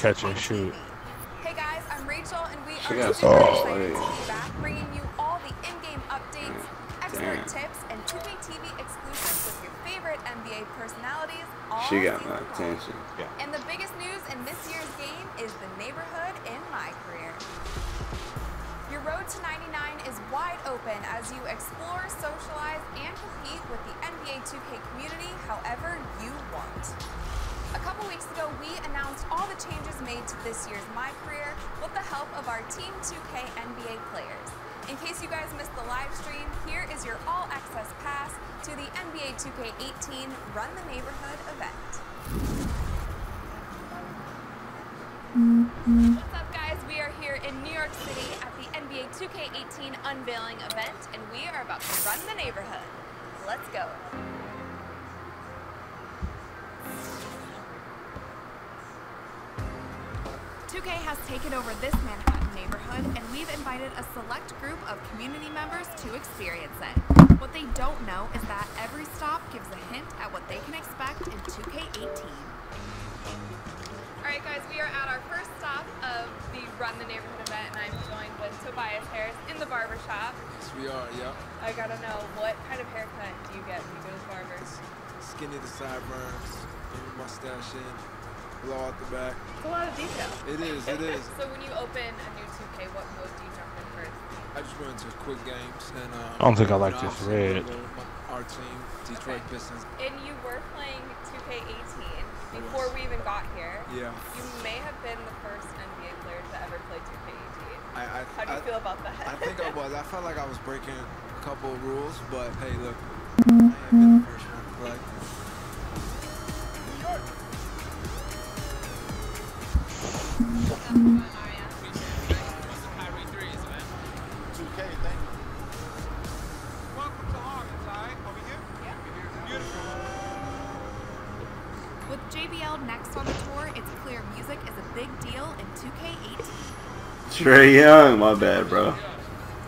catch and shoot. Hey guys, I'm Rachel, and we She are got super some excited to play. be back, bringing you all the in-game updates, expert Damn. tips, and 2K TV exclusives with your favorite NBA personalities. All She got my season long. attention. And the biggest news in this year's game is the neighborhood in my career. Your road to 99 is wide open as you explore, socialize, and compete with the NBA 2K community however you want. A couple weeks ago, we announced all the changes made to this year's My Career with the help of our Team 2K NBA players. In case you guys missed the live stream, here is your all-access pass to the NBA 2K18 Run the Neighborhood event. What's up, guys? We are here in New York City at the NBA 2K18 unveiling event, and we are about to run the neighborhood. Let's go. 2K has taken over this Manhattan neighborhood, and we've invited a select group of community members to experience it. What they don't know is that every stop gives a hint at what they can expect in 2K18. Alright guys, we are at our first stop of the Run the Neighborhood event, and I'm joined with Tobias Harris in the barbershop. Yes, we are, yep. I gotta know, what kind of haircut do you get when you go to the barber? Skinny the sideburns, get the mustache in, blow out the back. It's a lot of detail. It is, it is. So when you open a new 2K, what mode do you jump in first? I just went into quick games and I don't think I like this red. Our team, Detroit Pistons. And you were playing 2K18 before we even got here. Yeah. You may have been the first NBA player to ever play 2K18. How do you I feel about that? I think I was. I felt like I was breaking a couple of rules, but hey, look, I ain't been the first one to play. With JBL next on the tour, it's clear music is a big deal in 2K18. Trey Young, my bad, bro.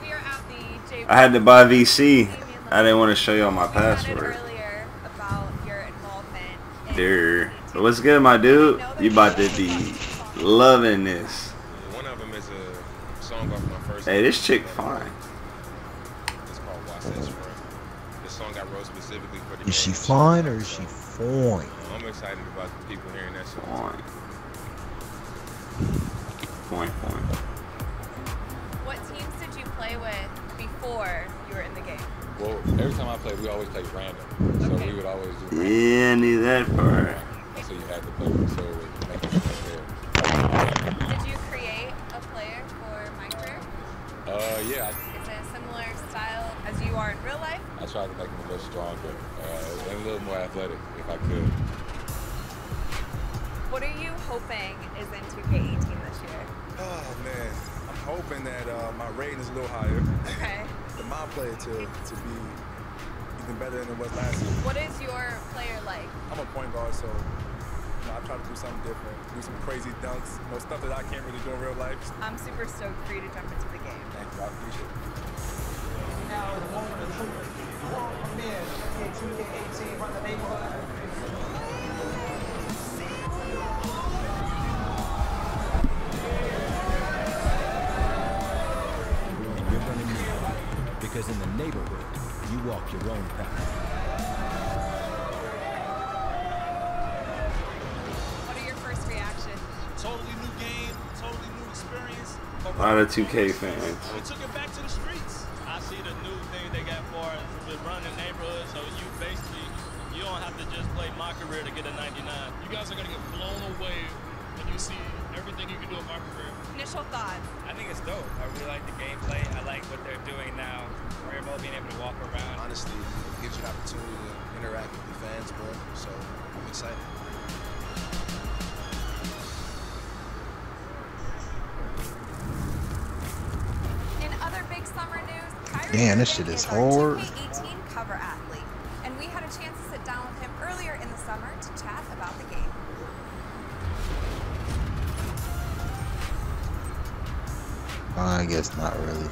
We are at the JBL. I had to buy VC. I didn't want to show y'all my We chatted password. earlier about your involvement in There. What's good, my dude? You about to be loving this. One of them is a song off my first. Hey, this chick fine. It's called Watch That Spring. This song I wrote specifically for the Is she game. fine or is she fine? I'm excited about the people hearing that song. Fine. Fine. What teams did you play with before you were in the game? Well, every time I played, we always played random. So we would always do random. Yeah, I need that part. So you had to play with so it make it fair. Did you create a player for My Career? Yeah, Is it a similar style as you are in real life? I tried to make him a little stronger and a little more athletic if I could. What are you hoping is in 2K18 this year? Oh man, I'm hoping that my rating is a little higher. Okay. The my player to be even better than it was last year. What is your player like? I'm a point guard, so I try to do something different, do some crazy dunks, stuff that I can't really do in real life. I'm super stoked for you to jump into the game. Thank you, I appreciate it. Now, the moment of truth. The world premiere, 2K18 Run the Neighborhood. And you're gonna need it. Because in the neighborhood, you walk your own path. What are your first reactions? Totally new game, totally new experience. A lot of 2K fans. We took it back to the streets. I see the new thing they got for us with running neighborhoods. So you basically, you don't have to just play My Career to get a 99. You guys are gonna get blown away when you see everything you can do in My Career. Initial thoughts? I think it's dope. I really like the gameplay. I like what they're doing now. Career mode, being able to walk around. Honestly, it gives you an opportunity to interact with the fans more. So I'm excited. In other big summer news, Kyrie Damn, this Irving shit is our hard. 2K18 cover athlete, and we had a chance to sit down with him earlier in the summer to chat about the game. I guess not really.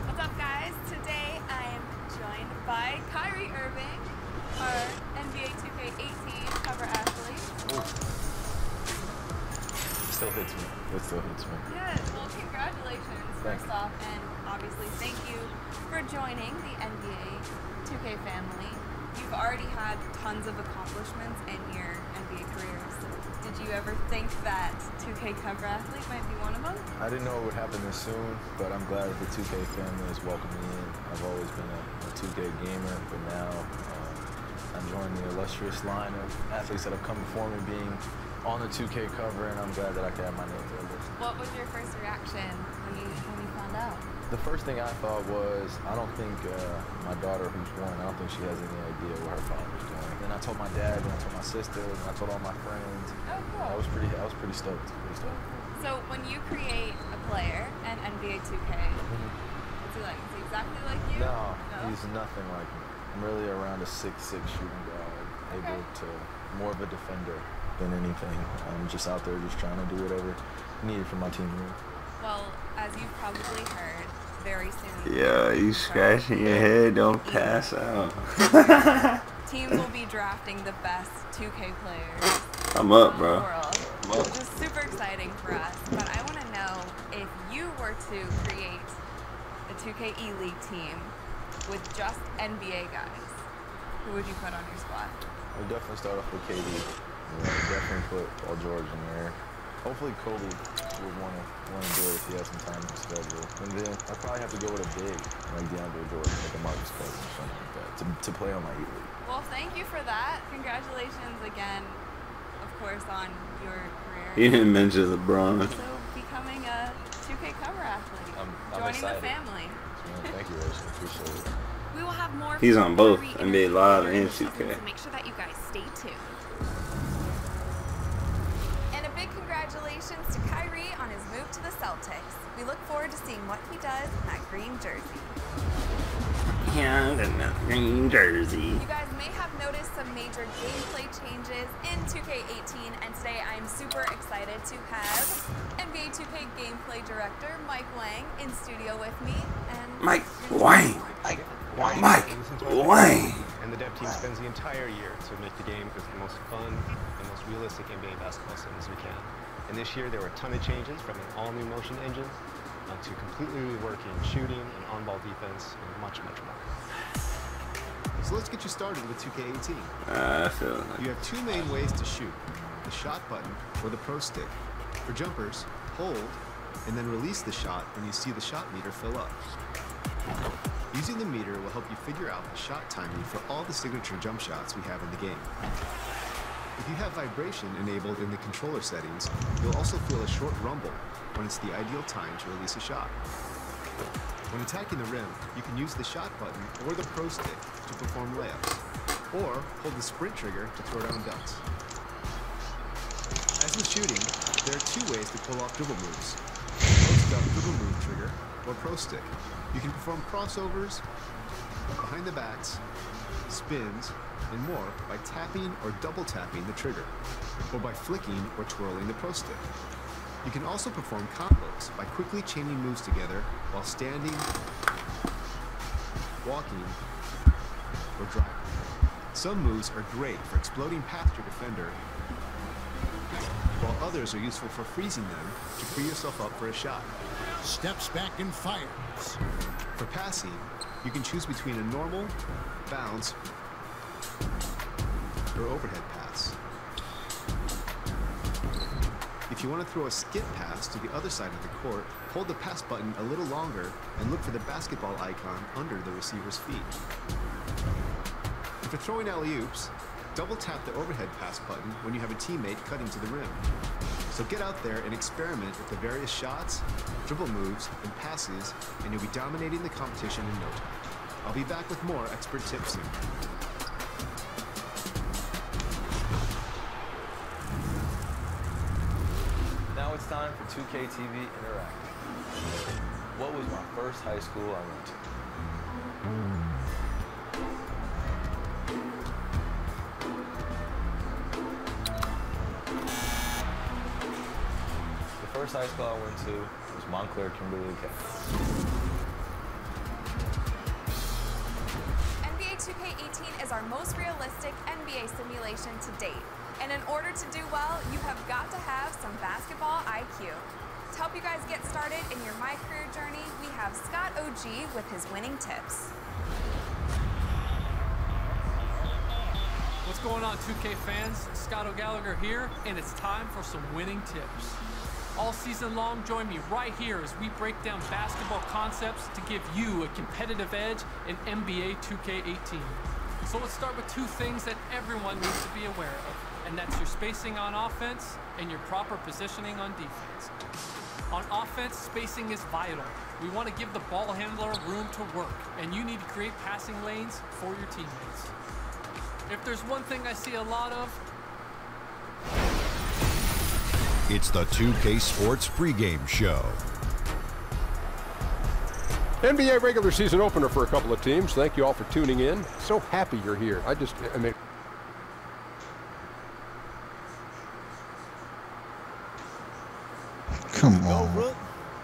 What's up, guys? Today I am joined by Kyrie Irving, our NBA 2K18 cover athlete. still hits me. It still hits me. Yes, well, congratulations, Thank first off, and obviously thank you for joining the NBA 2K family. You've already had tons of accomplishments in your NBA career, so did you ever think that 2K cover athlete might be one of them? I didn't know it would happen this soon, but I'm glad that the 2K family has welcomed me in. I've always been a 2K gamer, but now I'm joining the illustrious line of athletes that have come before me being on the 2K cover, and I'm glad that I can have my name to it. What was your first reaction when you found out? The first thing I thought was, I don't think my daughter who's born, I don't think she has any idea what her father's doing. Then I told my dad, then I told my sister, then I told all my friends. Oh, cool. I was pretty stoked. So when you create a player in NBA 2K, what's he like? Is he exactly like you? No, he's nothing like me. I'm really around a 6'6" shooting guard, able to, more of a defender than anything. I'm just out there just trying to do whatever needed for my team. Well, as you've probably heard, very soon. Yeah, you scratching your head, don't pass out. Teams will be drafting the best 2K players I'm up, in bro. the world, I'm up. which is super exciting for us. But I want to know, if you were to create a 2K E-League team with just NBA guys, who would you put on your squad? I would definitely start off with KD. Definitely put Paul George in there. Hopefully Kobe would want to do it if he has some time in his schedule. And then I'd probably have to go with a big, like DeAndre Jordan, like a Marcus Cousins or something like that, to play on my E-League. Well, thank you for that. Congratulations again, of course, on your career. You didn't mention LeBron. So becoming a 2K cover athlete, I'm joining excited. the family. Thank you, Rachel. Appreciate it. We will have more. He's on both Kyrie NBA Live and 2K. So make sure that you guys stay tuned. And a big congratulations to Kyrie on his move to the Celtics. We look forward to seeing what he does in that green jersey. Yeah, the green jersey. You guys may have noticed some major gameplay changes in 2K18, and today I'm super excited to have NBA 2K gameplay director Mike Wang in studio with me. And Mike Wang. Mike Wang. And the dev team spends the entire year to make the game as the most fun and most realistic NBA basketball sim as we can. And this year there were a ton of changes, from an all-new motion engine to completely reworking shooting and on-ball defense and much, much more. So let's get you started with 2K18. I feel like You have two main ways to shoot: the shot button or the pro stick. For jumpers, hold and then release the shot when you see the shot meter fill up. Using the meter will help you figure out the shot timing for all the signature jump shots we have in the game. If you have vibration enabled in the controller settings, you'll also feel a short rumble when it's the ideal time to release a shot. When attacking the rim, you can use the shot button or the pro stick to perform layups, or hold the sprint trigger to throw down dunks. As with shooting, there are two ways to pull off dribble moves: post-up dribble move trigger or pro stick. You can perform crossovers, behind the backs, spins, and more by tapping or double tapping the trigger, or by flicking or twirling the pro stick. You can also perform combos by quickly chaining moves together while standing, walking, or driving. Some moves are great for exploding past your defender, while others are useful for freezing them to free yourself up for a shot. Steps back and fires. For passing, you can choose between a normal, bounce, or overhead pass. If you want to throw a skip pass to the other side of the court, hold the pass button a little longer and look for the basketball icon under the receiver's feet. For throwing alley-oops, double tap the overhead pass button when you have a teammate cutting to the rim. So get out there and experiment with the various shots, dribble moves, and passes, and you'll be dominating the competition in no time. I'll be back with more expert tips soon. Now it's time for 2K TV Interactive. What was my first high school I went to? The first high school I went to was Montclair Kimberly Academy. NBA 2K18 is our most realistic NBA simulation to date. And in order to do well, you have got to have some basketball IQ. To help you guys get started in your My Career journey, we have Scott OG with his winning tips. What's going on, 2K fans? Scott O'Gallagher here, and it's time for some winning tips. All season long, join me right here as we break down basketball concepts to give you a competitive edge in NBA 2K18. So let's start with two things that everyone needs to be aware of, and that's your spacing on offense and your proper positioning on defense. On offense, spacing is vital. We want to give the ball handler room to work, and you need to create passing lanes for your teammates. If there's one thing I see a lot of, It's the 2K Sports pregame show. NBA regular season opener for a couple of teams. Thank you all for tuning in. So happy you're here. I mean. Come on. Rook.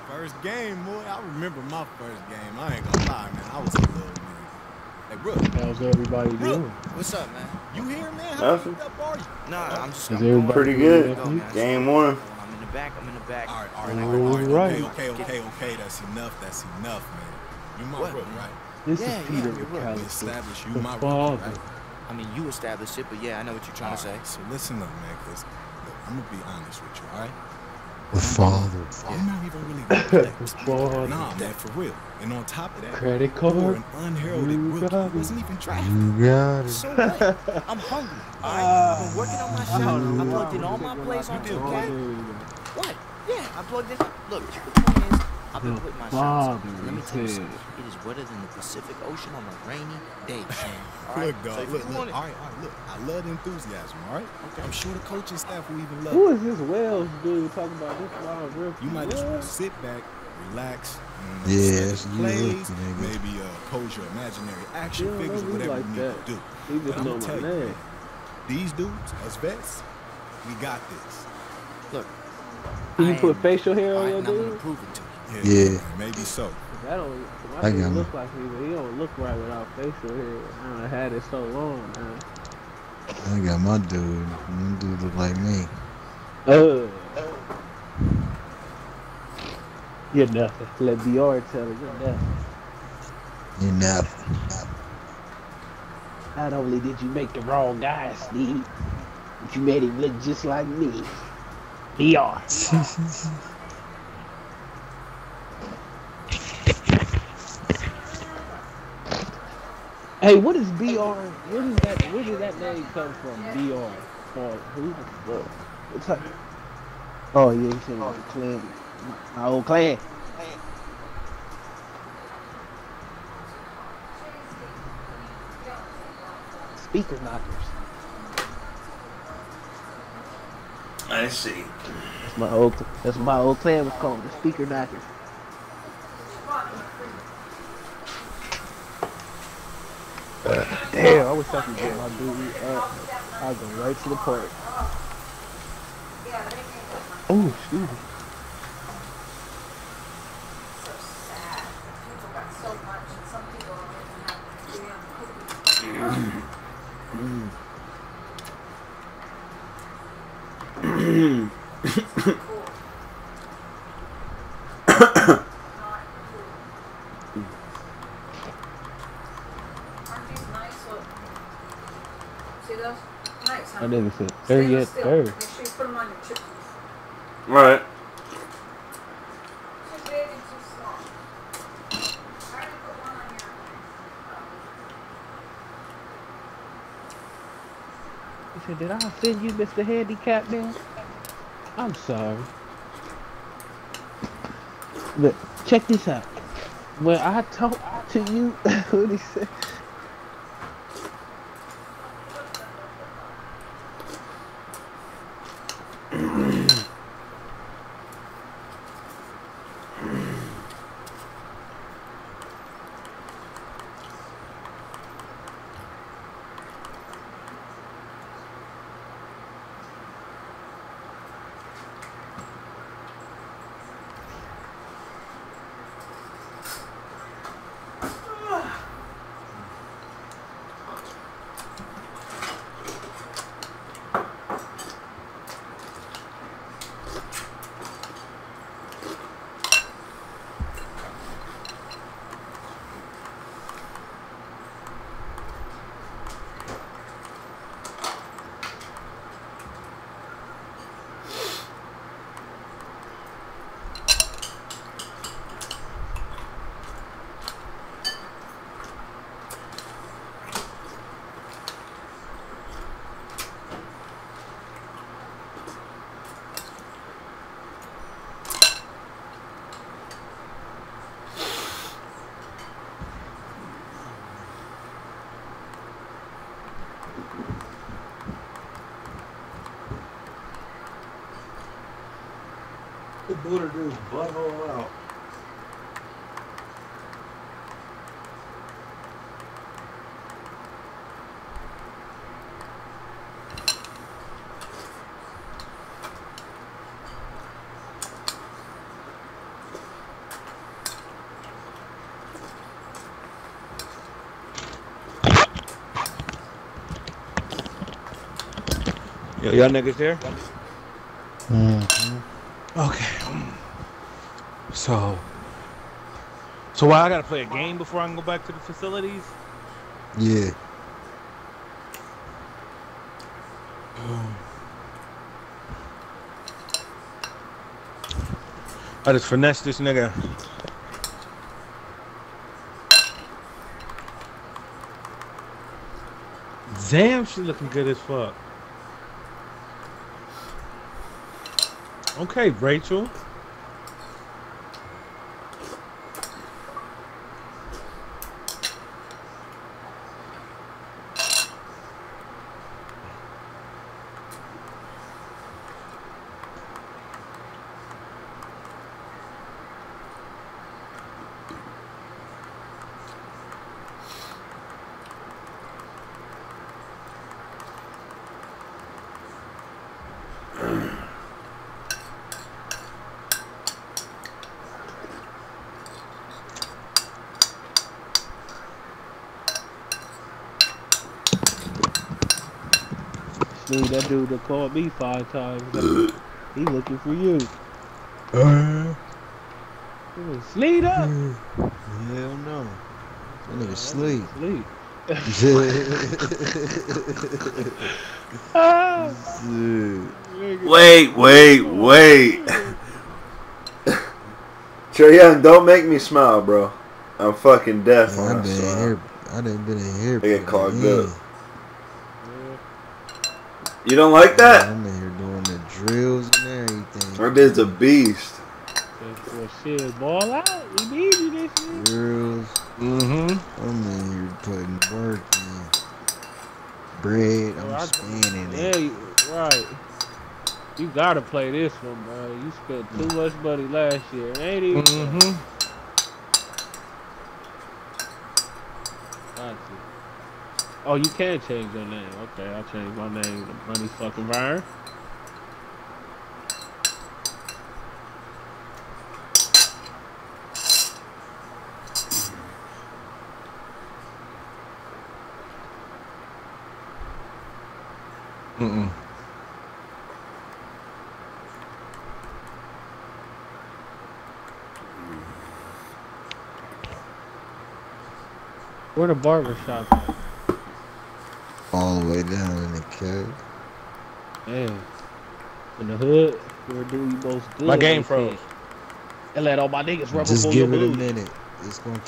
First game, boy. I remember my first game. I ain't gonna lie, man. I was a little nigga. Hey, Rook. How's everybody doing? What's up, man? You here, man? How fucked up are you? Nah, I'm just pretty good. Game one. I'm in the back. All right. Okay. That's enough, man. You my Rook, right? This is Peter We established you my father. Rook, right? I mean, you established it, but yeah, I know what you're trying to say. So listen up, man, because I'm going to be honest with you, all right? The father. I'm not even really reflect. Nah, man, for real. And on top of that, credit card. you're an unheralded rookie. You wasn't even drafted. You got it. So what? I'm hungry. All right? I've been working on my shot. I plugged in all my plays on 2K. What? Yeah, I plugged in. Look, the point is, I've been putting my shots. Let me tell you something. It is wetter than the Pacific Ocean on a rainy day, man. All right? Look, dog. So Look. All right. Look, I love the enthusiasm, all right? Okay. I'm sure the coaching staff will even love Who it. is this Wells dude talking about this wild rookie? You might just want to sit back, relax, Yes, you plays, look, nigga. maybe pose your imaginary action Yeah, figures, don't be whatever like you need that. to do. He just But I'm know gonna my tell you, name. man, these dudes, us vets, we got this. Look. Can you put facial hair on your I'm going to dude? prove it to you. Yeah. Maybe so. That don't. I My got dude him. look like me, but he don't look right without facial hair. I done had it so long, man. I got my dude. My dude look like me. You're nothing. Let BR tell it. You're nothing. You nothing. Not only did you make the wrong guy, Steve, but you made him look just like me. BR. Hey, what is BR? Where did that name come from? BR. Who the fuck? What's up? Oh yeah, you said the clan. My old clan. Speaker knockers. I see. That's my old clan was called the Speaker knockers. Damn, I wish I could get my dude up. I'll go right to the park. Oh, excuse me. I didn't say third yet. Third. Make sure you put them on your chips. Right. Too big and too small. I already put one on your. He said, "Did I offend you, Mr. Handicap Man?" I'm sorry. Look, check this out. When I talk to you, what he said. The booter dude's butthole out. Yo, y'all niggas there? Okay. So why I gotta play a game before I can go back to the facilities? Yeah. I just finessed this nigga. Damn, she looking good as fuck. Okay, Rachel. Dude, that dude that called me 5 times. He looking for you. Sleep up. Hell no. That nigga sleep. Wait. Trey Young, don't make me smile, bro. I'm fucking deaf. I done been in here. I get clogged up. You don't like that? I'm in here doing the drills and everything. Our dude's a beast. Well, shit, ball out. We need you this year. Drills. I'm in here putting work in. Bread, I'm spinning it. Yeah, right. You gotta play this one, bro. You spent too much money last year. Ain't even. Gotcha. Oh, you can change your name. Okay, I'll change my name to Money Fucking Byron. Where the barber shop at? All the way down in the cave. Damn. In the hood, where do you most good? My game froze. And let all my niggas rubber Just pull give your it a boots. minute. It's gonna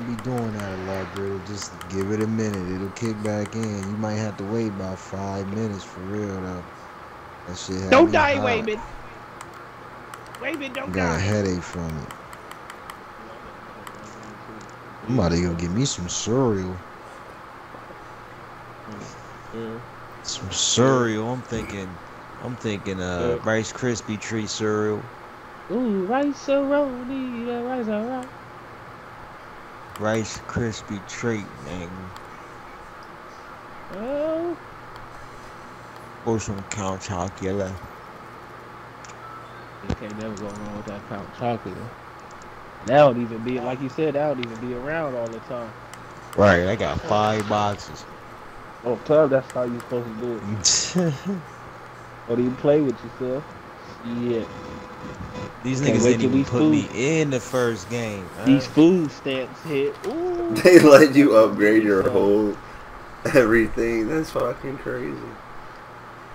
be doing that a lot, bro. Just give it a minute. It'll kick back in. You might have to wait about 5 minutes for real though. That shit had Don't me die, hot. Wayman. Wayman, don't Got a die. headache from it. I'm about to go get me some cereal. Some cereal. I'm thinking Rice Krispie treat cereal. Ooh, rice roni, the rice alright. Rice Krispie treat, man. Oh. Or some Count Chocula. You can't never go wrong with that Count Chocolate. That don't even be, like you said, that don't even be around all the time. Right, I got 5 boxes. Oh, club, that's how you supposed to do it. Or do you play with yourself? Yeah. These niggas didn't even put me in the first game. These food stamps hit. Ooh. They let you upgrade your whole everything. That's fucking crazy.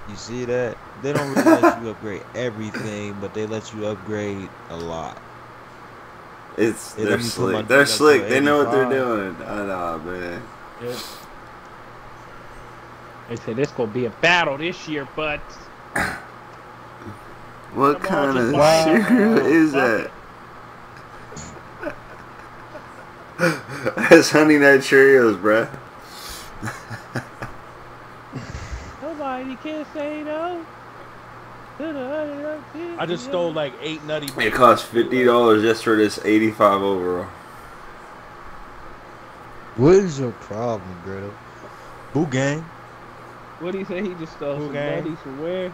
You see that? They don't really let you upgrade everything, but they let you upgrade a lot. They're slick. They're slick. They know what they're doing. I know, man. Yeah. They said this gonna be a battle this year, but what kind of cereal is that? That's Honey Nut Cheerios, bruh. nobody can say no. I just stole like 8 nutty. It cost $50 just for this 85 overall. What is your problem, Greta? Boo gang. What do you say? He just stole some buddies from where? 8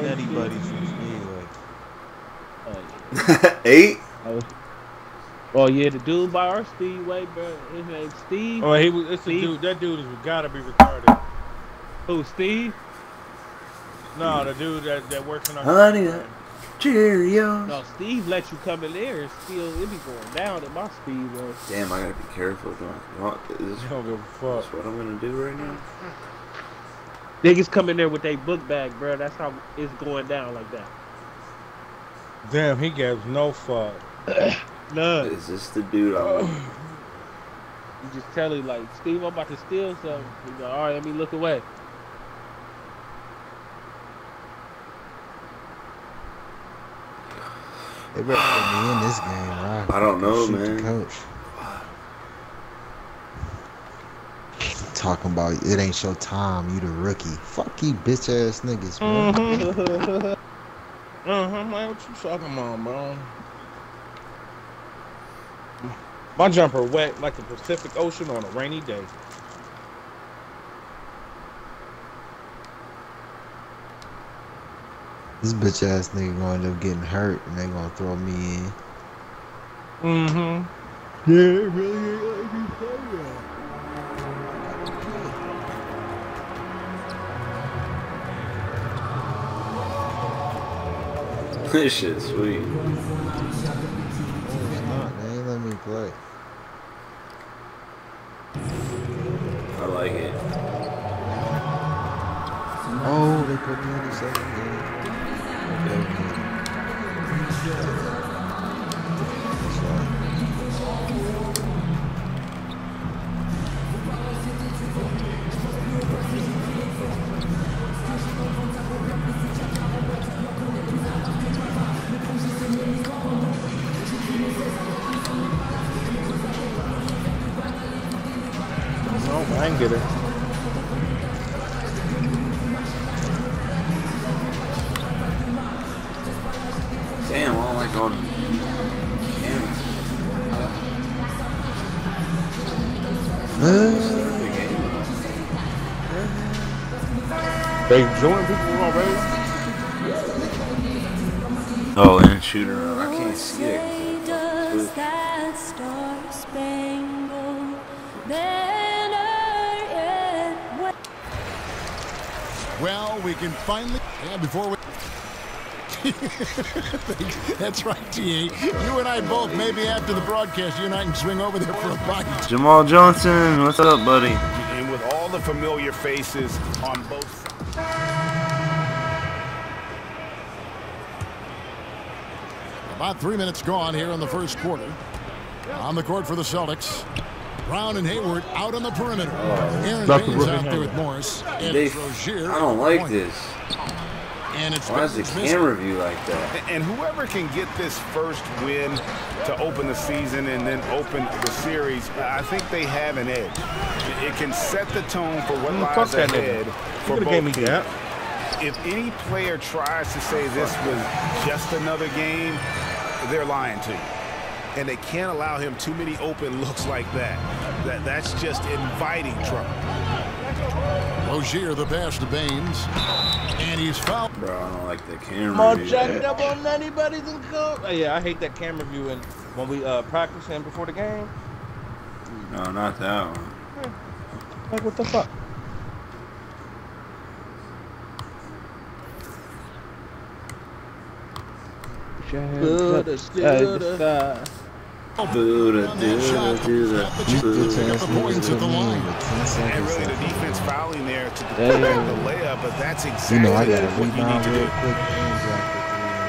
nutty buddies from Speedway. 8? Oh yeah, the dude by our Speedway, bro. His name's Steve. Oh, it's the dude. That dude has gotta be retarded. Who, Steve? No, the dude that works in our. Honey, Cheerios. No, Steve let you come in there and still it be going down at my Speedway. Damn, I gotta be careful. Is this don't give a fuck. That's what I'm gonna do right now. Niggas come in there with their book bag, bro. That's how it's going down like that. Damn, he gives no fuck. None. Is this the dude I want? You just tell him like, Steve, I'm about to steal something. He's like, all right, let me look away. They better put me in this game, right? I don't know, Shoot man. The coach. Talking about it ain't your time, you the rookie. Fuck you, bitch ass niggas, man. Man, what you talking about, bro? My jumper wet like the Pacific Ocean on a rainy day. This bitch ass nigga gonna end up getting hurt and they gonna throw me in. Mm-hmm. Yeah, it really ain't like you play This shit's sweet. No, it's not. They ain't let me play. I like it. Oh, they put me in the second game. Oh, I can get it. Damn, I don't like going. They join people already? Oh, and shooter. I can't see it. Well, we can finally. Yeah, before we. That's right, T.A. You and I both, maybe after the broadcast, you and I can swing over there for a bite. Jamal Johnson, what's up, buddy? And with all the familiar faces on both sides. About 3 minutes gone here in the first quarter. On the court for the Celtics. Brown and Hayward out on the perimeter. Aaron Baines out there with Morris. And Rozier. I don't like this. And it's why is the camera view like that? And whoever can get this first win to open the season and then open the series, I think they have an edge. It can set the tone for what lies ahead for both teams. If any player tries to say this was just another game, they're lying to you. And they can't allow him too many open looks like that. That's just inviting trouble. Rozier the pass to Baines. And he's fouled. Bro, I don't like the camera More view. jacked up on anybody's in court. Oh, yeah, I hate that camera view and when we practice and before the game. No, not that one. Like, what the fuck? Buddha, still the sky. Buddha, And really the defense fouling there to prevent the layup, but that's exactly I got what you need to do.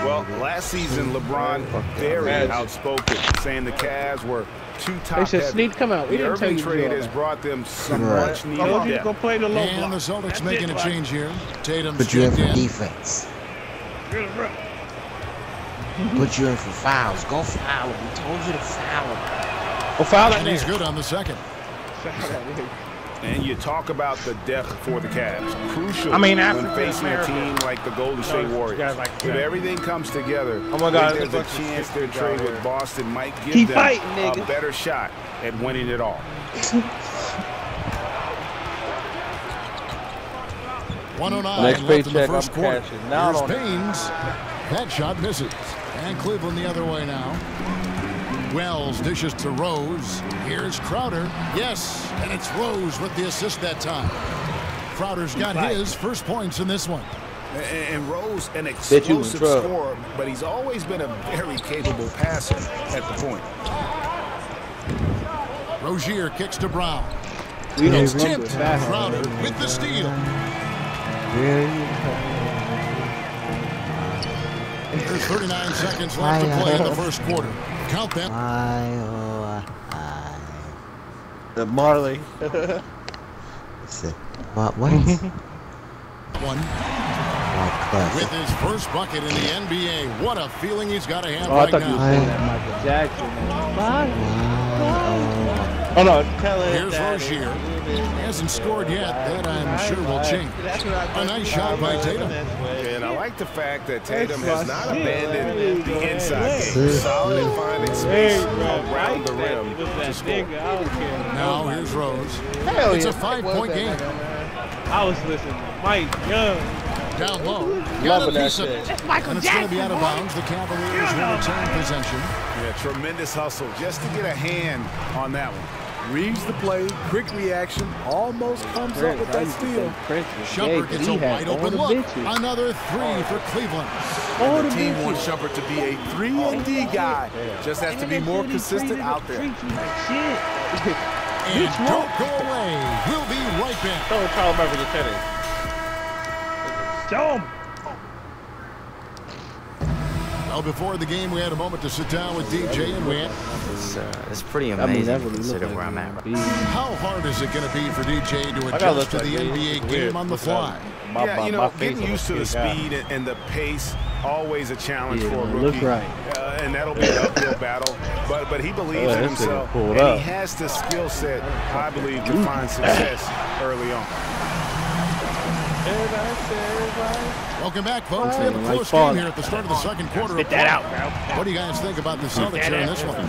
Well, last season, LeBron very outspoken, saying the Cavs were too top They said, heavy. Sneak, come out. We The didn't tell Irving you to trade do all has that. brought them some Right. much needed I want you to depth. go play the low block. And the Celtics making a change here. Tatum's Put you in checked for defense. Put you in for fouls. Go foul him. We told you to foul him. Go foul that And he's nigga. good on the second. And you talk about the depth for the Cavs. Crucial when facing a team like the Golden State Warriors. If everything comes together, there's a chance their trade with Boston might give them a better shot at winning it all. 109 Next left in the paycheck, first I'm quarter. cashing. Now Here's Baines. That shot misses. And Cleveland the other way now. Wells dishes to Rose. Here's Crowder. Yes, and it's Rose with the assist that time. Crowder's got his first points in this one. And Rose, an explosive scorer, but he's always been a very capable passer at the point. Rozier kicks to Brown. We It's don't tipped. remember Crowder with the steal. There's 39 seconds left to play in the first quarter. Count them. The Marley. What? One. With his first bucket in the NBA. What a feeling he's got to have I right thought you now. were saying that Michael Jackson. Oh no, Here's Rozier. Hasn't scored yet. That I'm sure will change. A nice shot by Tatum. And I like the fact that Tatum has not abandoned the inside game. Solid in finding space around the rim to score. Now here's Rose. Hell It's yeah. a 5-point game. I was listening to Mike Young. Down low. Got a Loving that piece of shit. it. That's Michael And it's going to be Jackson, out of boy. bounds. The Cavaliers will return possession. Yeah, tremendous hustle just to get a hand on that one. Reads the play, quick reaction, almost comes up with that steal. Shumpert gets a wide open look. Another three for Cleveland. And the team wants Shumpert to be a 3-and-D guy. Just has to be more consistent out there. And don't go away. We'll be right back. Show Charles Barkley the tennis. Show him. Well, before the game, we had a moment to sit down with DJ and we had... It's pretty amazing to consider where I'm at. How hard is it going to be for DJ to adjust to the NBA game on the fly? Yeah, you know, getting used to the speed and the pace, always a challenge for a rookie. And that'll be an uphill battle. But he believes in himself. And he has the skill set, I believe, to find success early on. Welcome back, folks. We have a close game here at the start of the second quarter. What do you guys think about the Celtics here in this one?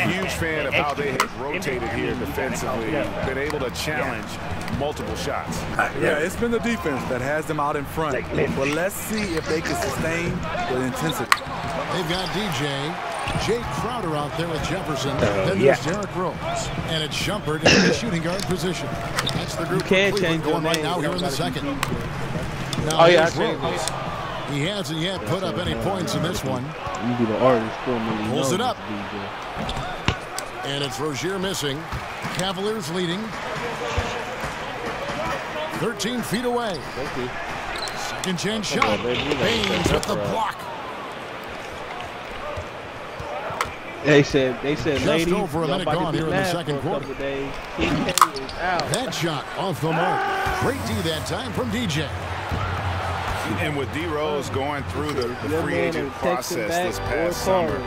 Huge fan of how they have rotated here defensively, been able to challenge multiple shots. Yeah, it's been the defense that has them out in front. But let's see if they can sustain the intensity. They've got DJ, Jay Crowder out there with Jefferson. Then there's Derrick Rose. And it's Shumpert in the shooting guard position. That's the group for Cleveland going right now here in the second. Now here's Rose. He hasn't yet put up any points in this one. You be the artist for me. Pulls it up. And it's Rozier missing. Cavaliers leading. 13 feet away. Second chance shot. Baines with the block. They said, just ladies, over a minute gone here in the second quarter. That shot off the mark. Great D that time from DJ. And with D Rose going through the free agent process this past summer,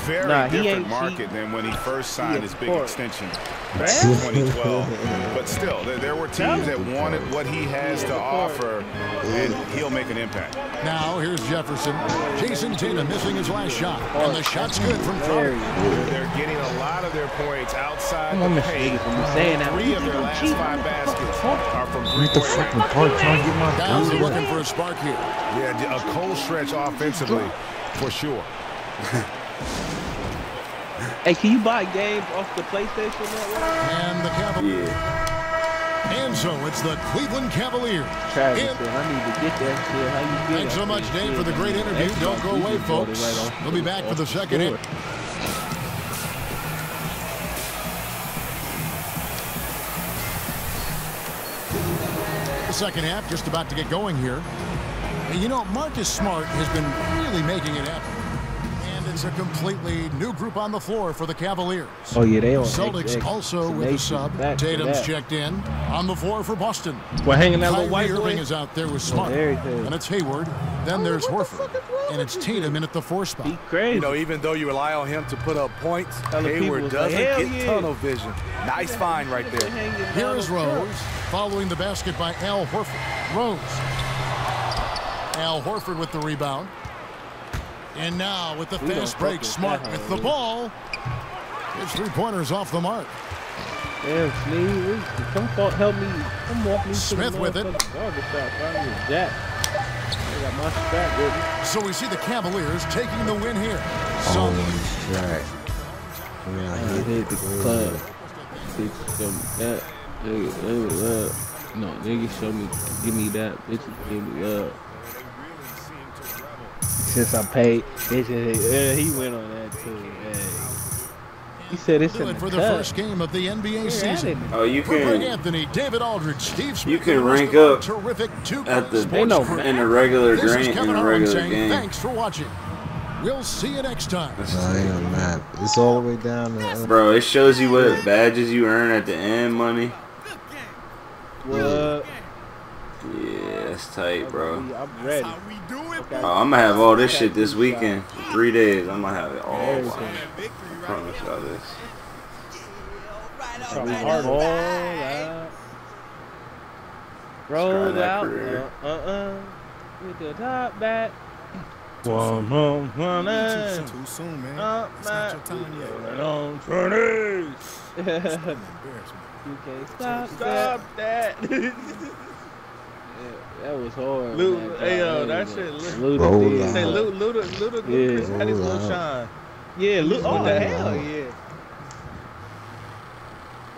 very different market than when he first signed his big extension back in 2012. But still, there were teams that wanted what he has to offer, and he'll make an impact. Now here's Jefferson. Jason Tatum missing his last shot, and the shot's good from Crowder. They're getting a lot of their points outside I'm the gonna paint. saying that. 3 of their last 5 baskets are from Get the fucking part. Trying to get my Guys are looking for a spark here. Yeah, a cold stretch offensively, for sure. Hey, can you buy games off the PlayStation Network? And the Cavaliers. And so it's the Cleveland Cavaliers. Travis said, I need to get that shit. How you get Thanks so much, Dave, for the great interview. Don't go away, folks. We'll be back for the second inning. The second half just about to get going here. And you know, Marcus Smart has been really making it happen. And in is a completely new group on the floor for the Cavaliers. Oh, yeah, they on Celtics also with a sub. Tatum's checked in. On the floor for Boston. We're hanging that little white Irving boy. is out there with Smart. And it's Hayward. Then there's Horford. And it's Tatum in at the 4 spot. You know, even though you rely on him to put up points, Hayward doesn't get tunnel vision. Nice find right there. Here is Rose, following the basket by Al Horford. Rose. Al Horford with the rebound. And now with the fast break, Smart with the ball. His 3-pointers off the mark. Damn, Sneed, come help me. Come walk me Smith to the with it. Jack. I got my strap with me. So we see the Cavaliers taking the win here. Right. I hit the club. Bitch, show me that. No, nigga, show me, give me that. Bitch, give me up. Since I paid, he went on that too. Hey. He said it's in for the first game of the NBA season. Oh, you can. Anthony, David Aldridge, Steve Smith, You can rank up terrific at the in a regular game. Thanks for watching. We'll see you next time. Damn, man. It's all the way down to Bro, it shows you what badges you earn at the end money. What? Yeah, it's tight, bro. I'm ready. Oh, I'm gonna have all this shit this weekend. In 3 days, I'm gonna have it all. I promise y'all this. Roll out. With the top back. One more running. Too soon, man. It's not your time yet. On 20s. You can't stop that. That was hard. Hey, yo, that shit. Luda Say Luda Chris had his little shine. Yeah, Luda. Oh, that hell yeah.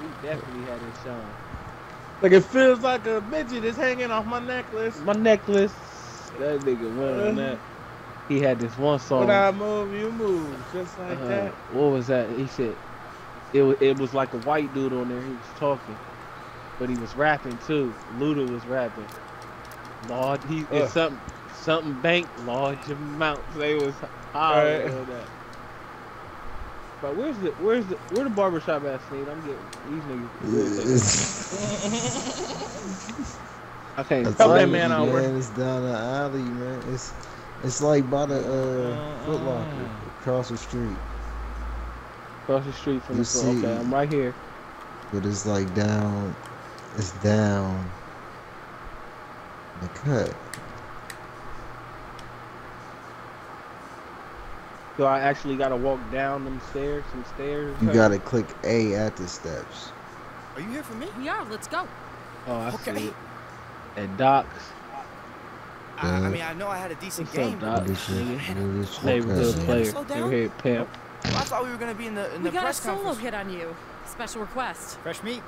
He definitely had his shine. Like it feels like a midget is hanging off my necklace. My necklace. That nigga went on that. He had this one song. When I move, you move. Just like that. What was that? He said, it was like a white dude on there. He was talking. But he was rapping too. Luda was rapping. Lord, it's something bank, large amounts. They was high on that. But where the barbershop at, Sneed? I'm getting these niggas. I can't help that man out. Man, it's down the alley, man. It's like by the Foot Locker, across the street. Across the street from the store. Okay, I'm right here. But it's like down. It's down the cut. So I actually gotta walk down some stairs. You gotta click A at the steps. Are you here for me? We are. Let's go. Oh, I see it. At Doc's. I mean, I know I had a decent game. What's up, Doc? Neighborhood player. Over here, pimp. Well, I thought we were gonna be in the We got a press solo conference. hit on you. Special request. Fresh meat?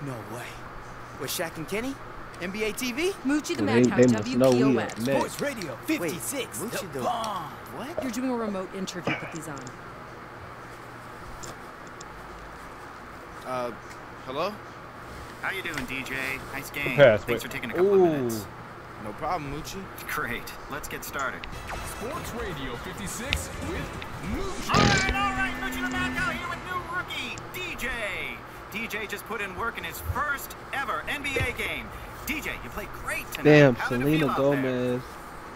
No way. With Shaq and Kenny? NBA TV? Moochie the Well, Madhouse, they must know we WPOS. up next. Sports Radio 56. Wait, Moochie the bomb. What? You're doing a remote interview. Put these on. Hello? How you doing, DJ? Nice game. Pass, Thanks wait. for taking a couple of minutes. No problem, Moochie. Great. Let's get started. Sports Radio 56 with Moochie. All right, Moochie the Madhouse here with new rookie, DJ. DJ just put in work in his first ever NBA game. DJ, you played great tonight. Damn, How did it Selena feel out there? Gomez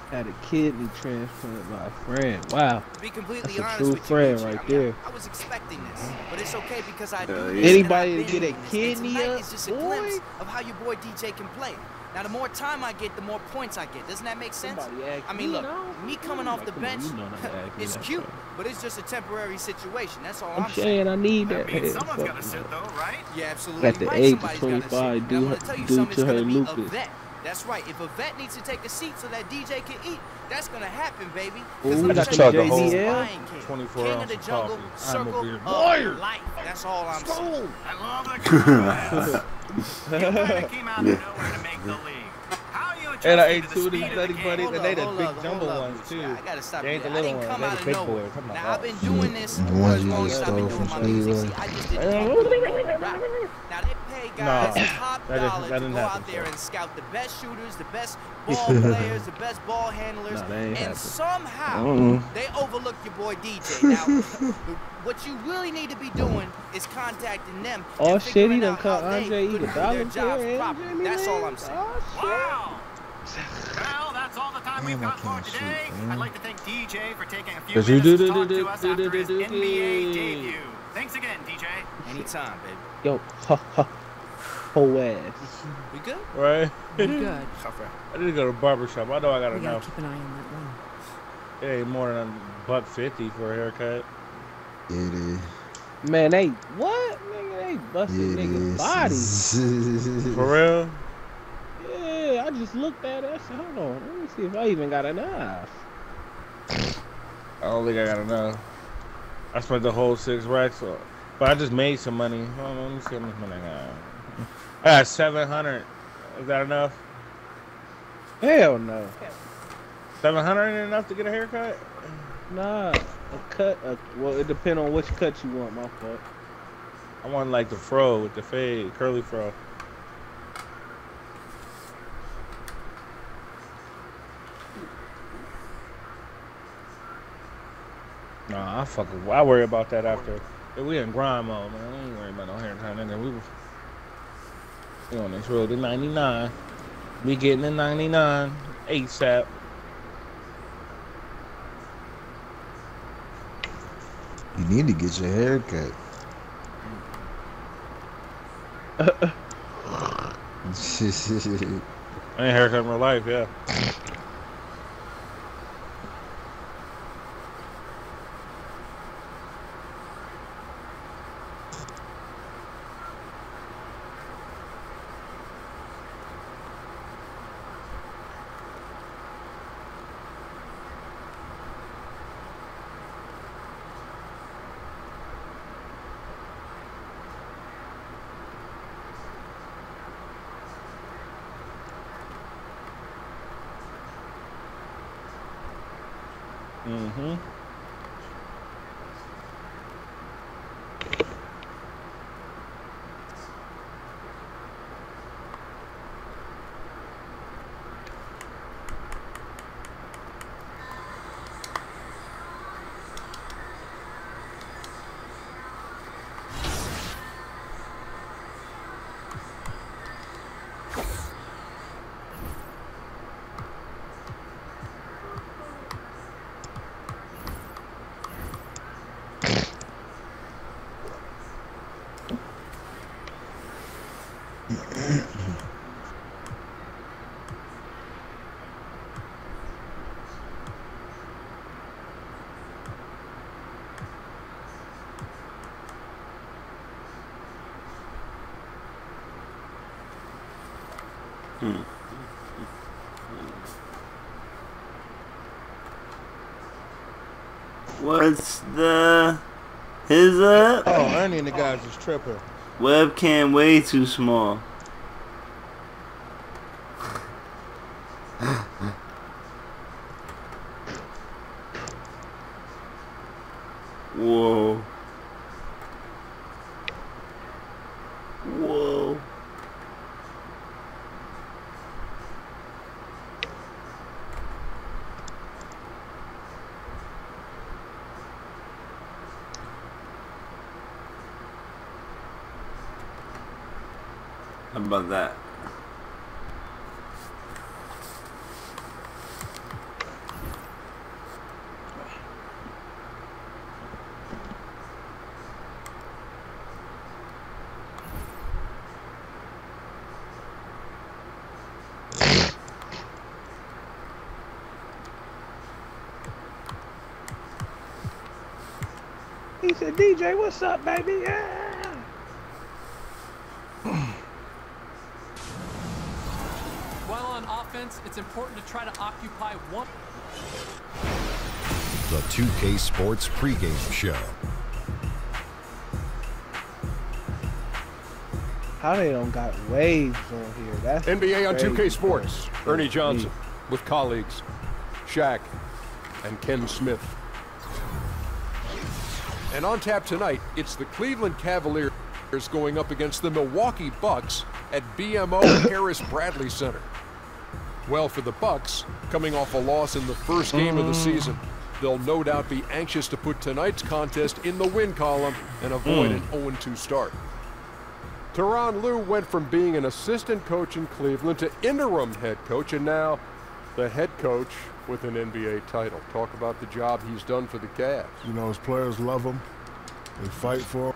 had a kidney transplant by a friend. Wow. To be completely That's a honest true with you, friend Moochie, right there. I was expecting this, but it's okay because I do this. Anybody and I've to get been a in this, kidney and tonight up, is just a glimpse of how your boy DJ can play. Now, the more time I get, the more points I get. Doesn't that make sense? I mean, look, me coming off the bench, it's cute, but it's just a temporary situation. That's all I'm saying. I need that. Someone's got to sit, though, right? Yeah, absolutely. At the right. age of Somebody's gotta 25, sit. Now, I'm gonna tell you due something, to it's her gonna be a lupus. vet. That's right. If a vet needs to take a seat so that DJ can eat, that's gonna happen, baby. Ooh, let me I tell you, chug a this is whole Lion King, 24 King of ounce the of jungle, coffee. circle I'm a of liar. life. That's all I'm saying. I love the comments. You kind of came out of nowhere to make the league. How are you And I ate 2 of these Nutty Buddies, and they the big jumbo ones too. They ain't the little ones, they the big boys. Now I've been doing this The ones you just stole from Speedway. I just didn't rap. Now they pay guys top dollar to go out there and scout the best shooters, the best ball players, the best ball handlers, and somehow they overlook your boy DJ. Now, what you really need to be doing is contacting them. Oh shit, he done cut Andre their jobs properly. That's all I'm saying. Wow. Well, that's all the time we've got for today. I'd like to thank DJ for taking a few minutes to talk to us after his NBA debut. Thanks again, DJ. Anytime, baby. Yo, whole ass. We good? Right? We good. I need to go to the barbershop. I know I gotta We know. gotta keep an eye on that one. It ain't more than $150 for a haircut. It is. Man, they what? Nigga, they busted niggas' bodies. For real? Yeah, I just looked at it. I said, hold on, let me see if I even got a knife. I don't think I got enough. I spent the whole 6 racks, but I just made some money. Hold on, let me see how much money I got. I got 700. Is that enough? Hell no. 700 ain't enough to get a haircut? Nah, a cut. Well, it depends on which cut you want. My fault. I want like the fro with the fade, curly fro. Nah, I worry about that after. We in grind mode, man. We ain't worry about no haircut. And then we on this road to 99. We getting to 99 ASAP. You need to get your hair cut. I ain't haircut in real life, yeah. Mm-hmm. What's the his up? Oh, Ernie and the guys is tripping. Webcam way too small. Whoa. Whoa. How about that? He said, DJ, what's up, baby? Yeah. While on offense, it's important to try to occupy one. The 2K Sports pregame show. How they don't got waves on here? That's NBA on 2K crazy, Sports. bro. Ernie Johnson with colleagues Shaq and Ken Smith. And on tap tonight, it's the Cleveland Cavaliers going up against the Milwaukee Bucks at BMO Harris Bradley Center. Well, for the Bucks, coming off a loss in the first game of the season, they'll no doubt be anxious to put tonight's contest in the win column and avoid an 0-2 start. Tyronn Lue went from being an assistant coach in Cleveland to interim head coach, and now the head coach with an NBA title. Talk about the job he's done for the Cavs. You know, his players love him. They fight for him.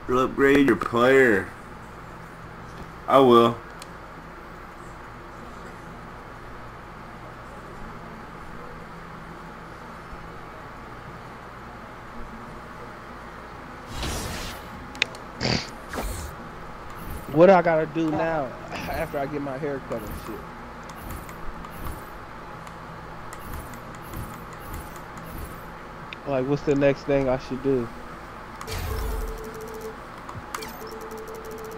You'll upgrade your player. I will. What I gotta do now after I get my hair cut and shit? Like, what's the next thing I should do?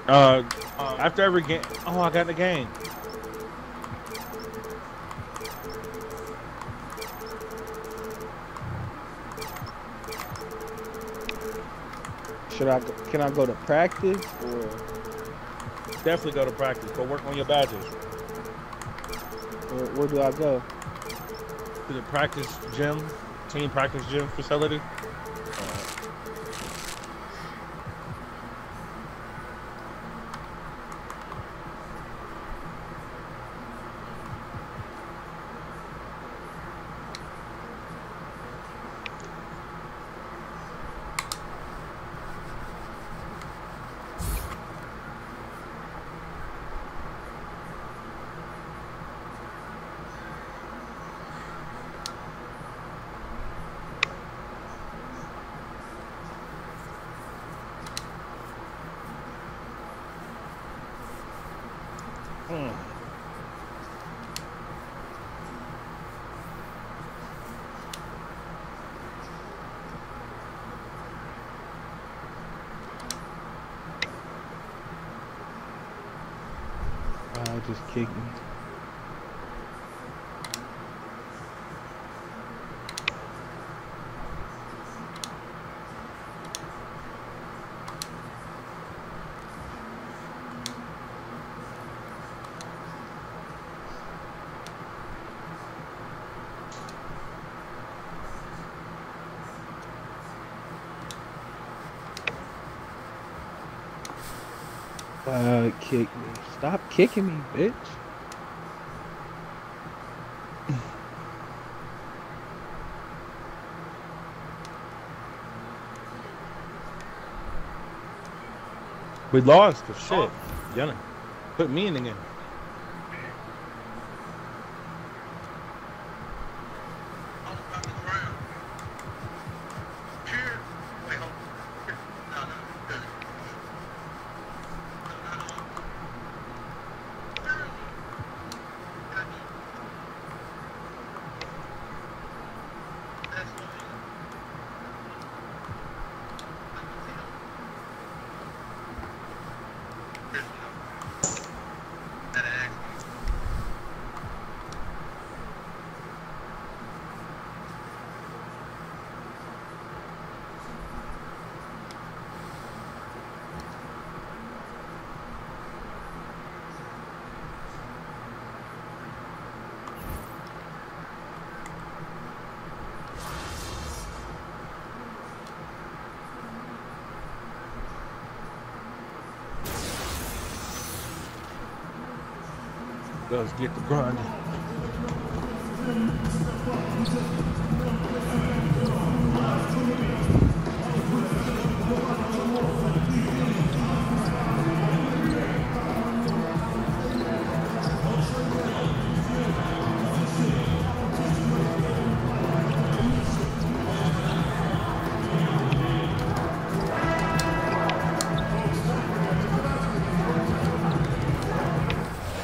After every game. Oh, I got the game. Can I go to practice or? Definitely go to practice. Go work on your badges. Where do I go? To the practice gym, team practice gym facility. Just kick me. Kick me. Stop kicking me, bitch. We lost the shit. Y'all put me in the game. Let's get the grinding.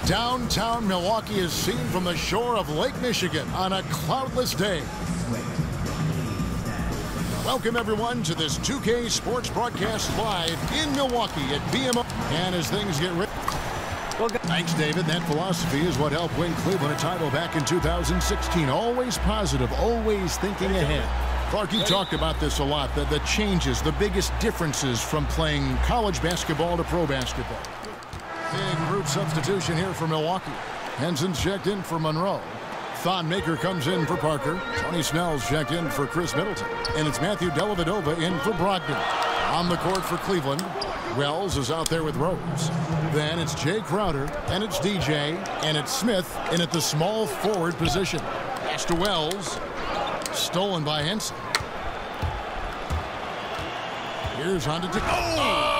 Downtown Milwaukee is seen from the shore of Lake Michigan on a cloudless day. Welcome, everyone, to this 2K Sports broadcast live in Milwaukee at BMO. And as things get ready. Thanks, David. That philosophy is what helped win Cleveland a title back in 2016. Always positive, always thinking ahead. Clark, you talked about this a lot, the changes, the biggest differences from playing college basketball to pro basketball. Big group substitution here for Milwaukee. Henson's checked in for Monroe. Thon Maker comes in for Parker. Tony Snell's checked in for Chris Middleton. And it's Matthew Dellavedova in for Brogdon. On the court for Cleveland, Wells is out there with Rose. Then it's Jay Crowder, and it's DJ, and it's Smith in at the small forward position. Pass to Wells. Stolen by Henson. Here's Antetokounmpo.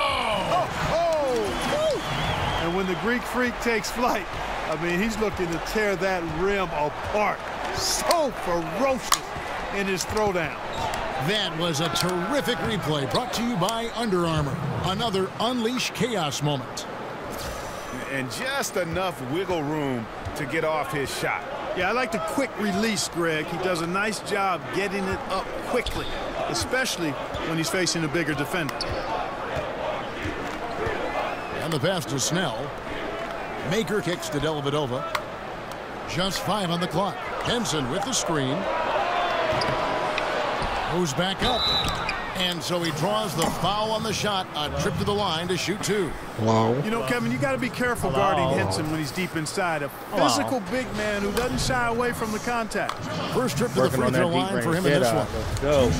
And when the Greek Freak takes flight, I mean, he's looking to tear that rim apart. So ferocious in his throwdown. That was a terrific replay brought to you by Under Armour. Another Unleash Chaos moment. And just enough wiggle room to get off his shot. Yeah, I like the quick release, Greg. He does a nice job getting it up quickly, especially when he's facing a bigger defender. And the pass to Snell. Maker kicks to Dellavedova. Just 5 on the clock. Henson with the screen. Goes back up. And so he draws the foul on the shot. A trip to the line to shoot 2. Hello. You know, Kevin, you got to be careful guarding Henson when he's deep inside. A physical big man who doesn't shy away from the contact. First trip to the free throw line for him in this one. Let's go.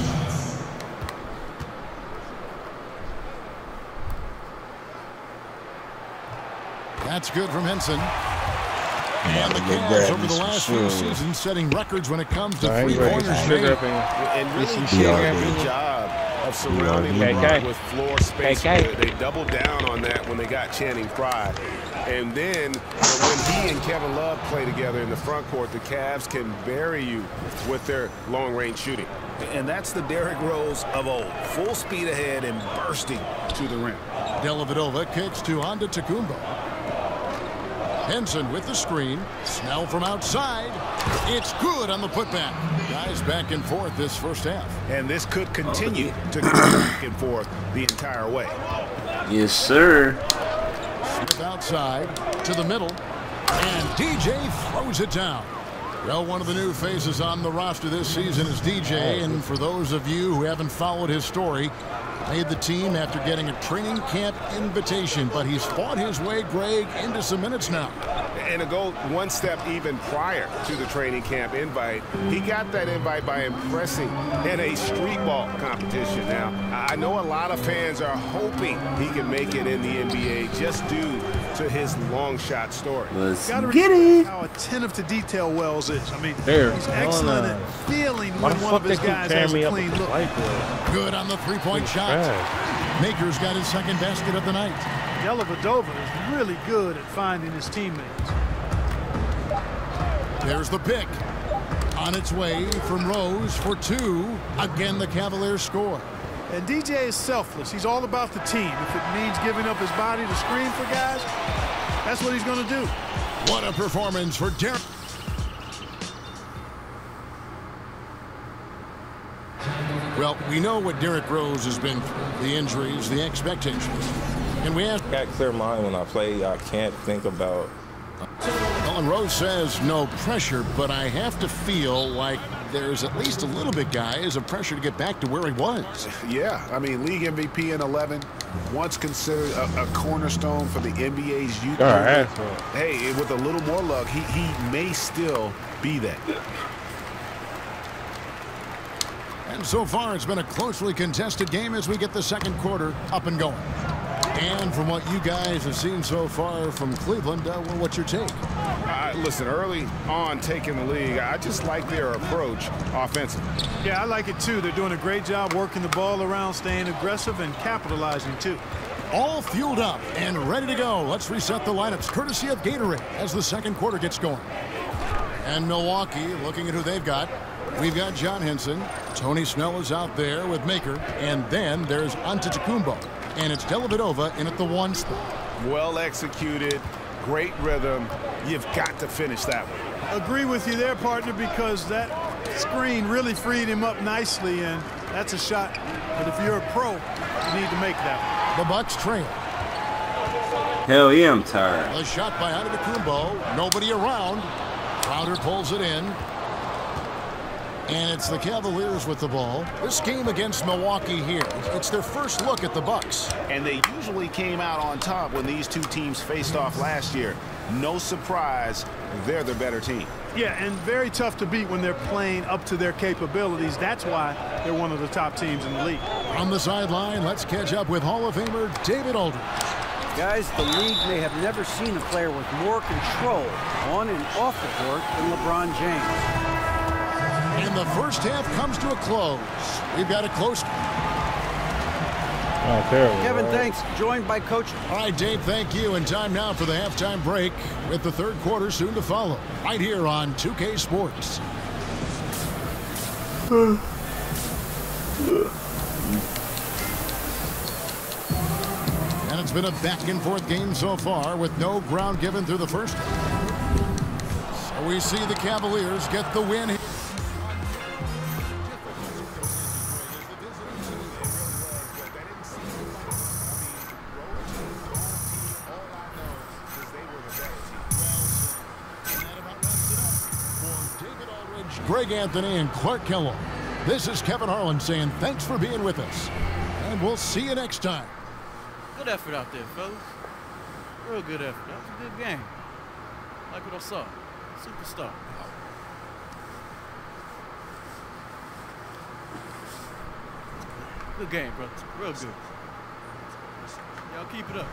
That's good from Henson. And the Cavs over the last few seasons setting records when it comes to three-pointers made. And really did a good job of surrounding LeBron with floor space. They doubled down on that when they got Channing Frye. And then when he and Kevin Love play together in the front court, the Cavs can bury you with their long-range shooting. And that's the Derrick Rose of old. Full speed ahead and bursting to the rim. Dellavedova kicks to Antetokounmpo. Henson with the screen. Snell from outside. It's good on the putback. Guys back and forth this first half. And this could continue to go back and forth the entire way. Yes, sir. Smith outside to the middle. And DJ throws it down. Well, one of the new faces on the roster this season is DJ. And for those of you who haven't followed his story, made the team after getting a training camp invitation, but he's fought his way, Greg, into some minutes now. And to go one step even prior to the training camp invite, he got that invite by impressing in a street ball competition. Now, I know a lot of fans are hoping he can make it in the NBA just due to his long shot story. Let's get it. How attentive to detail Wells is. I mean, he's excellent at feeling when one of his guys has a clean look. Good on the three-point shot. Maker's got his second basket of the night. Dellavedova is really good at finding his teammates. There's the pick. On its way from Rose for 2. Again, the Cavaliers score. And DJ is selfless. He's all about the team. If it means giving up his body to screen for guys, that's what he's going to do. What a performance for Derrick. Well, we know what Derrick Rose has been through, the injuries, the expectations. And we asked... I got clear mind when I play. I can't think about... Well, and Rose says no pressure, but I have to feel like there's at least a little bit, guys, of pressure to get back to where he was. Yeah, I mean, league MVP in 11, once considered a cornerstone for the NBA's youth. Hey, with a little more luck, he may still be that. And so far, it's been a closely contested game as we get the second quarter up and going. And from what you guys have seen so far from Cleveland, well, what's your take? Listen, early on taking the league, I just like their approach offensively. Yeah, I like it too. They're doing a great job working the ball around, staying aggressive, and capitalizing too. All fueled up and ready to go. Let's reset the lineups courtesy of Gatorade as the second quarter gets going. And Milwaukee, looking at who they've got. We've got John Henson. Tony Snell is out there with Maker. And then there's Antetokounmpo. And it's Dellavedova in at the 1 spot. Well executed, great rhythm. You've got to finish that one. Agree with you there, partner, because that screen really freed him up nicely, and that's a shot. But if you're a pro, you need to make that one. The Bucks trail. Hell yeah, I'm tired. The shot by Antetokounmpo. Nobody around. Crowder pulls it in. And it's the Cavaliers with the ball. This game against Milwaukee here, it's their first look at the Bucks. And they usually came out on top when these two teams faced off last year. No surprise, they're the better team. Yeah, and very tough to beat when they're playing up to their capabilities. That's why they're one of the top teams in the league. On the sideline, let's catch up with Hall of Famer David Aldridge. Guys, the league may have never seen a player with more control on and off the court than LeBron James. And the first half comes to a close. We've got a close. Oh, terrible. Kevin, thanks. Joined by Coach. All right, Dave, thank you. And time now for the halftime break with the third quarter soon to follow. Right here on 2K Sports. And it's been a back-and-forth game so far with no ground given through the first. So we see the Cavaliers get the win here. Greg Anthony and Clark Kellogg. This is Kevin Harlan saying thanks for being with us. And we'll see you next time. Good effort out there, fellas. Real good effort. That was a good game. Like what I saw. Superstar. Good game, brother. Real good. Y'all keep it up.